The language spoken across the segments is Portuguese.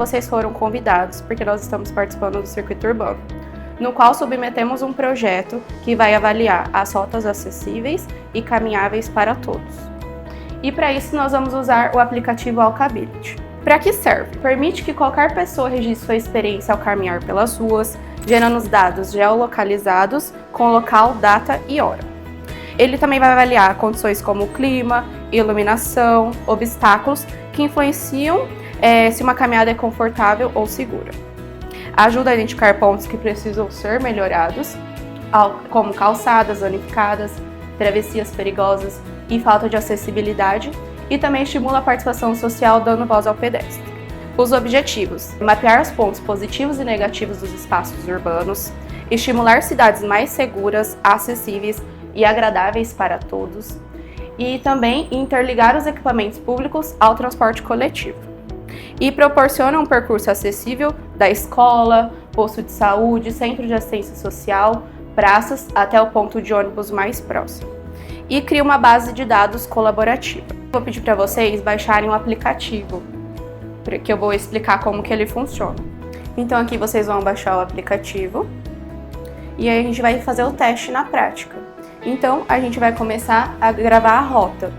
vocês foram convidados, porque nós estamos participando do circuito urbano, no qual submetemos um projeto que vai avaliar as rotas acessíveis e caminháveis para todos. E para isso nós vamos usar o aplicativo Walkability. Para que serve? Permite que qualquer pessoa registre sua experiência ao caminhar pelas ruas, gerando os dados geolocalizados com local, data e hora. Ele também vai avaliar condições como clima, iluminação, obstáculos que influenciam se uma caminhada é confortável ou segura. Ajuda a identificar pontos que precisam ser melhorados, como calçadas danificadas, travessias perigosas e falta de acessibilidade, e também estimula a participação social dando voz ao pedestre. Os objetivos: mapear os pontos positivos e negativos dos espaços urbanos, estimular cidades mais seguras, acessíveis e agradáveis para todos, e também interligar os equipamentos públicos ao transporte coletivo. E proporciona um percurso acessível da escola, posto de saúde, centro de assistência social, praças, até o ponto de ônibus mais próximo. E cria uma base de dados colaborativa. Vou pedir para vocês baixarem um aplicativo, que eu vou explicar como que ele funciona. Então aqui vocês vão baixar o aplicativo e aí a gente vai fazer o teste na prática. Então a gente vai começar a gravar a rota.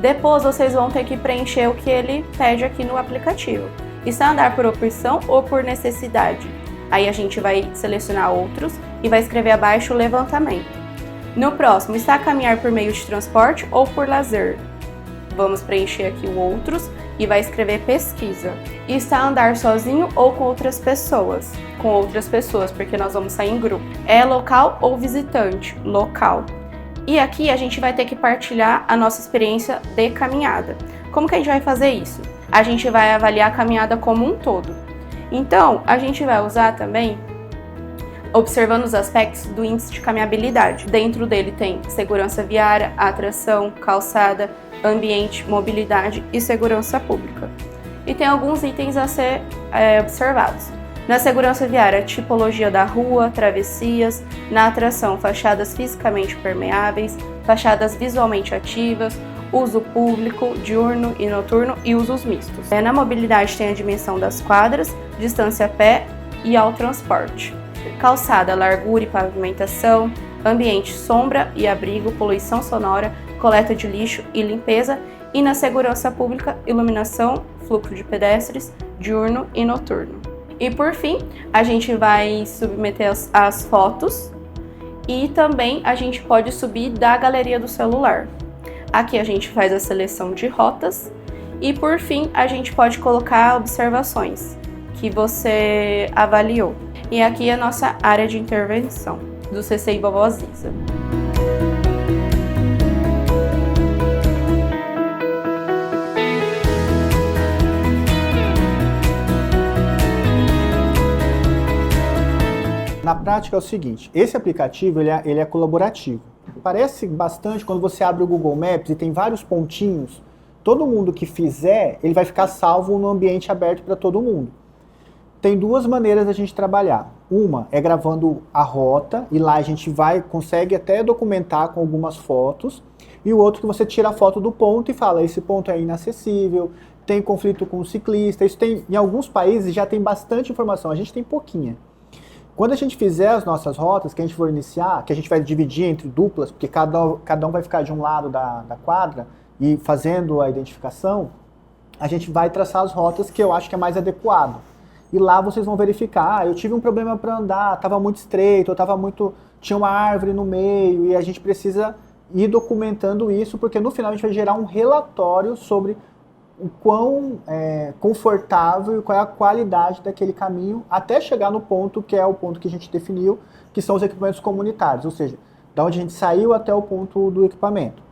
Depois vocês vão ter que preencher o que ele pede aqui no aplicativo. Está andar por opção ou por necessidade? Aí a gente vai selecionar outros e vai escrever abaixo o levantamento. No próximo, está a caminhar por meio de transporte ou por lazer? Vamos preencher aqui o outros e vai escrever pesquisa. E está a andar sozinho ou com outras pessoas? Com outras pessoas, porque nós vamos sair em grupo. É local ou visitante? Local. E aqui a gente vai ter que partilhar a nossa experiência de caminhada. Como que a gente vai fazer isso? A gente vai avaliar a caminhada como um todo. Então, a gente vai usar também observando os aspectos do índice de caminhabilidade. Dentro dele tem segurança viária, atração, calçada, ambiente, mobilidade e segurança pública. E tem alguns itens a ser observados. Na segurança viária, tipologia da rua, travessias. Na atração, fachadas fisicamente permeáveis, fachadas visualmente ativas, uso público, diurno e noturno e usos mistos. Na mobilidade tem a dimensão das quadras, distância a pé e ao transporte. Calçada, largura e pavimentação, ambiente, sombra e abrigo, poluição sonora, coleta de lixo e limpeza. E na segurança pública, iluminação, fluxo de pedestres, diurno e noturno. E por fim, a gente vai submeter as fotos e também a gente pode subir da galeria do celular. Aqui a gente faz a seleção de rotas e por fim a gente pode colocar observações que você avaliou. E aqui é a nossa área de intervenção do CCI Vovó Ziza. Na prática é o seguinte, esse aplicativo ele é colaborativo. Parece bastante quando você abre o Google Maps e tem vários pontinhos, todo mundo que fizer, ele vai ficar salvo no ambiente aberto para todo mundo. Tem duas maneiras da gente trabalhar. Uma é gravando a rota, e lá a gente consegue até documentar com algumas fotos, e o outro que você tira a foto do ponto e fala, esse ponto é inacessível, tem conflito com o ciclista, isso tem, em alguns países já tem bastante informação, a gente tem pouquinha. Quando a gente fizer as nossas rotas, que a gente for iniciar, que a gente vai dividir entre duplas, porque cada um vai ficar de um lado da quadra e fazendo a identificação, a gente vai traçar as rotas que eu acho que é mais adequado. E lá vocês vão verificar, eu tive um problema para andar, estava muito estreito, tinha uma árvore no meio, e a gente precisa ir documentando isso, porque no final a gente vai gerar um relatório sobre o quão confortável e qual é a qualidade daquele caminho até chegar no ponto que é o ponto que a gente definiu, que são os equipamentos comunitários, ou seja, da onde a gente saiu até o ponto do equipamento.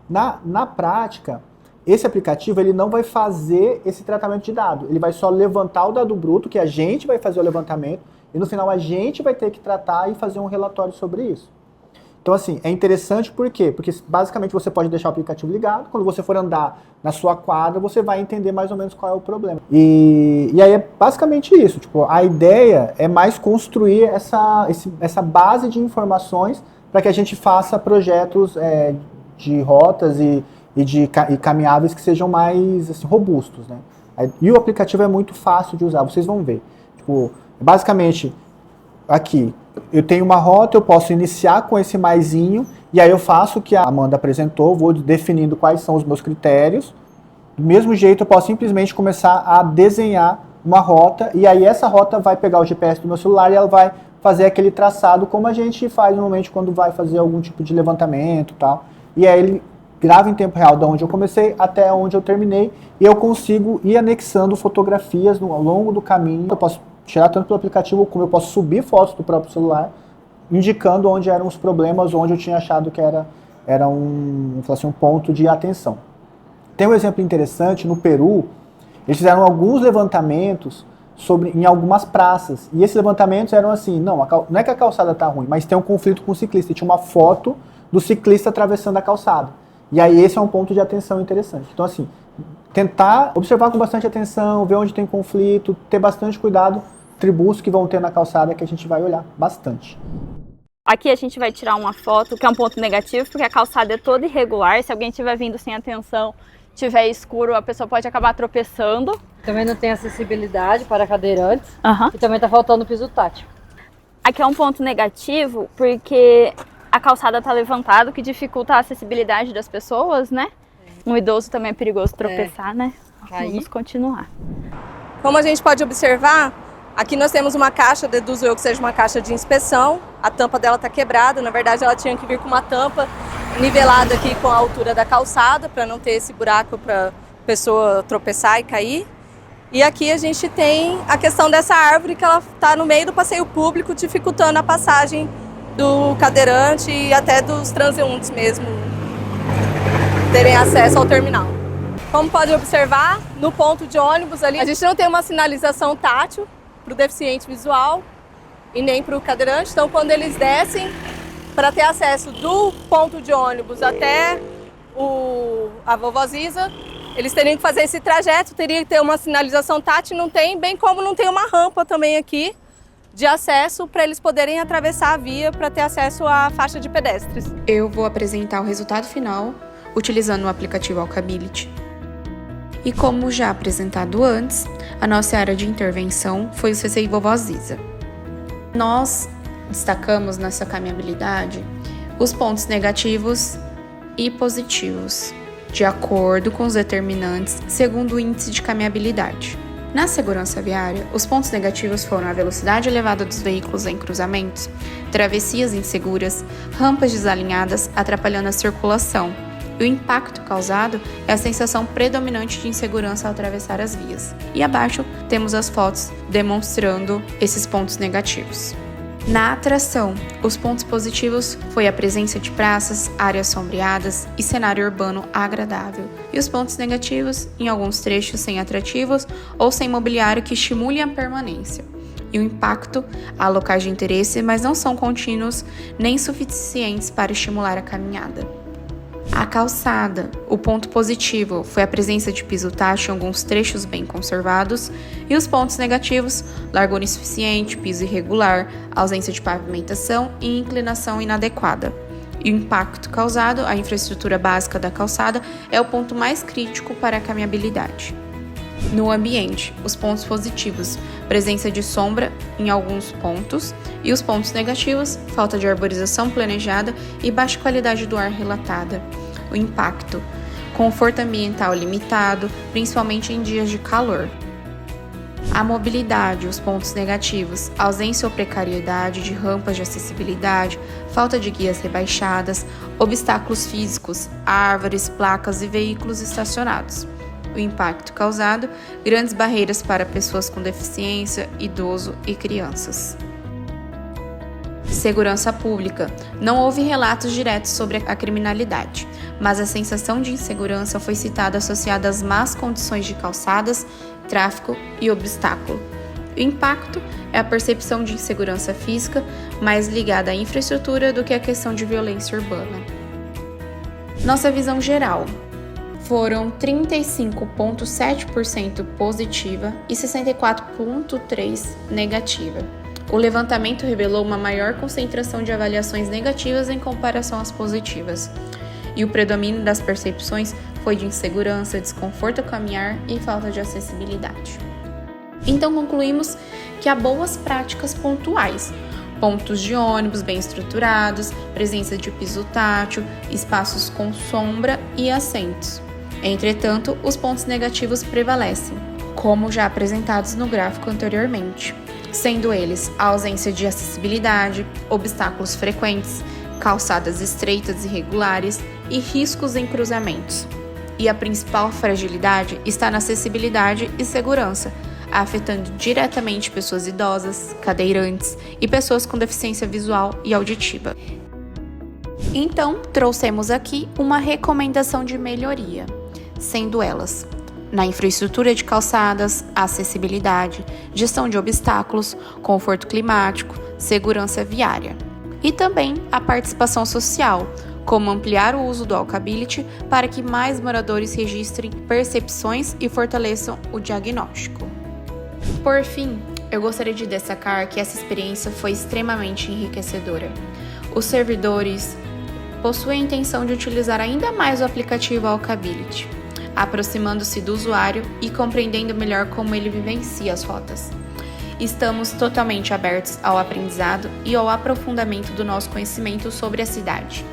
Na prática, esse aplicativo ele não vai fazer esse tratamento de dado, ele vai só levantar o dado bruto, que a gente vai fazer o levantamento, e no final a gente vai ter que tratar e fazer um relatório sobre isso. Então, assim, é interessante por quê? Porque basicamente você pode deixar o aplicativo ligado, quando você for andar na sua quadra, você vai entender mais ou menos qual é o problema. E aí é basicamente isso, tipo, a ideia é mais construir essa base de informações para que a gente faça projetos de rotas e caminháveis que sejam mais assim, robustos, né? E o aplicativo é muito fácil de usar, vocês vão ver. Tipo, basicamente, aqui, eu tenho uma rota, eu posso iniciar com esse maisinho, e aí eu faço o que a Amanda apresentou, vou definindo quais são os meus critérios. Do mesmo jeito, eu posso simplesmente começar a desenhar uma rota, e aí essa rota vai pegar o GPS do meu celular e ela vai fazer aquele traçado como a gente faz normalmente quando vai fazer algum tipo de levantamento e tal. E aí ele grava em tempo real de onde eu comecei até onde eu terminei, e eu consigo ir anexando fotografias ao longo do caminho. Eu posso tirar tanto pelo aplicativo como eu posso subir fotos do próprio celular, indicando onde eram os problemas, onde eu tinha achado que era um ponto de atenção. Tem um exemplo interessante, no Peru, eles fizeram alguns levantamentos em algumas praças, e esses levantamentos eram assim, não é que a calçada está ruim, mas tem um conflito com o ciclista, e tinha uma foto do ciclista atravessando a calçada. E aí esse é um ponto de atenção interessante. Então assim, tentar observar com bastante atenção, ver onde tem conflito, ter bastante cuidado, tributos que vão ter na calçada que a gente vai olhar bastante. Aqui a gente vai tirar uma foto, que é um ponto negativo, porque a calçada é toda irregular, se alguém estiver vindo sem atenção, tiver escuro, a pessoa pode acabar tropeçando. Também não tem acessibilidade para cadeirantes, e também está faltando piso tátil. Aqui é um ponto negativo, porque a calçada está levantada, o que dificulta a acessibilidade das pessoas, né? Um idoso também é perigoso tropeçar, né? Vamos continuar. Como a gente pode observar, aqui nós temos uma caixa, deduzo eu que seja uma caixa de inspeção. A tampa dela está quebrada, na verdade ela tinha que vir com uma tampa nivelada aqui com a altura da calçada, para não ter esse buraco para a pessoa tropeçar e cair. E aqui a gente tem a questão dessa árvore que ela está no meio do passeio público, dificultando a passagem do cadeirante e até dos transeuntes mesmo terem acesso ao terminal. Como pode observar, no ponto de ônibus ali, a gente não tem uma sinalização tátil para o deficiente visual e nem para o cadeirante. Então, quando eles descem, para ter acesso do ponto de ônibus até a Vovó Ziza, eles teriam que fazer esse trajeto, teria que ter uma sinalização tátil, não tem, bem como não tem uma rampa também aqui de acesso para eles poderem atravessar a via para ter acesso à faixa de pedestres. Eu vou apresentar o resultado final utilizando o aplicativo Walkability. E como já apresentado antes, a nossa área de intervenção foi o CCI Vovó Ziza. Nós destacamos nessa caminhabilidade os pontos negativos e positivos, de acordo com os determinantes segundo o índice de caminhabilidade. Na segurança viária, os pontos negativos foram a velocidade elevada dos veículos em cruzamentos, travessias inseguras, rampas desalinhadas atrapalhando a circulação, e o impacto causado é a sensação predominante de insegurança ao atravessar as vias. E abaixo temos as fotos demonstrando esses pontos negativos. Na atração, os pontos positivos foi a presença de praças, áreas sombreadas e cenário urbano agradável. E os pontos negativos, em alguns trechos sem atrativos ou sem mobiliário que estimulem a permanência. E o impacto a locais de interesse, mas não são contínuos nem suficientes para estimular a caminhada. A calçada, o ponto positivo foi a presença de piso tátil em alguns trechos bem conservados, e os pontos negativos, largura insuficiente, piso irregular, ausência de pavimentação e inclinação inadequada. E o impacto causado à infraestrutura básica da calçada é o ponto mais crítico para a caminhabilidade. No ambiente, os pontos positivos, presença de sombra em alguns pontos, e os pontos negativos, falta de arborização planejada e baixa qualidade do ar relatada. O impacto, conforto ambiental limitado, principalmente em dias de calor. A mobilidade, os pontos negativos, ausência ou precariedade de rampas de acessibilidade, falta de guias rebaixadas, obstáculos físicos, árvores, placas e veículos estacionados. O impacto causado, grandes barreiras para pessoas com deficiência, idoso e crianças. Segurança pública. Não houve relatos diretos sobre a criminalidade, mas a sensação de insegurança foi citada associada às más condições de calçadas, tráfego e obstáculo. O impacto é a percepção de insegurança física, mais ligada à infraestrutura do que à questão de violência urbana. Nossa visão geral. Foram 35,7% positiva e 64,3% negativa. O levantamento revelou uma maior concentração de avaliações negativas em comparação às positivas, e o predomínio das percepções foi de insegurança, desconforto ao caminhar e falta de acessibilidade. Então concluímos que há boas práticas pontuais, pontos de ônibus bem estruturados, presença de piso tátil, espaços com sombra e assentos. Entretanto, os pontos negativos prevalecem, como já apresentados no gráfico anteriormente, sendo eles a ausência de acessibilidade, obstáculos frequentes, calçadas estreitas e irregulares e riscos em cruzamentos. E a principal fragilidade está na acessibilidade e segurança, afetando diretamente pessoas idosas, cadeirantes e pessoas com deficiência visual e auditiva. Então, trouxemos aqui uma recomendação de melhoria, sendo elas na infraestrutura de calçadas, acessibilidade, gestão de obstáculos, conforto climático, segurança viária. E também a participação social, como ampliar o uso do walkability para que mais moradores registrem percepções e fortaleçam o diagnóstico. Por fim, eu gostaria de destacar que essa experiência foi extremamente enriquecedora. Os servidores possuem a intenção de utilizar ainda mais o aplicativo Walkability, aproximando-se do usuário e compreendendo melhor como ele vivencia as rotas. Estamos totalmente abertos ao aprendizado e ao aprofundamento do nosso conhecimento sobre a cidade.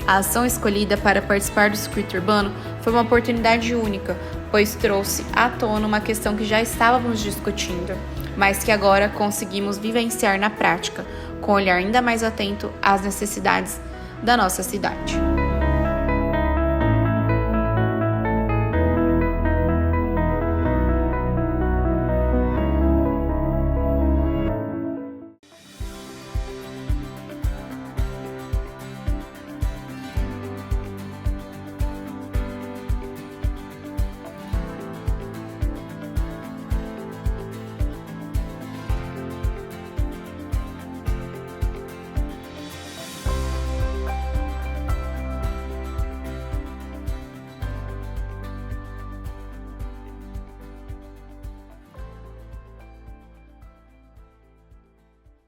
A ação escolhida para participar do circuito urbano foi uma oportunidade única, pois trouxe à tona uma questão que já estávamos discutindo, mas que agora conseguimos vivenciar na prática, com um olhar ainda mais atento às necessidades da nossa cidade.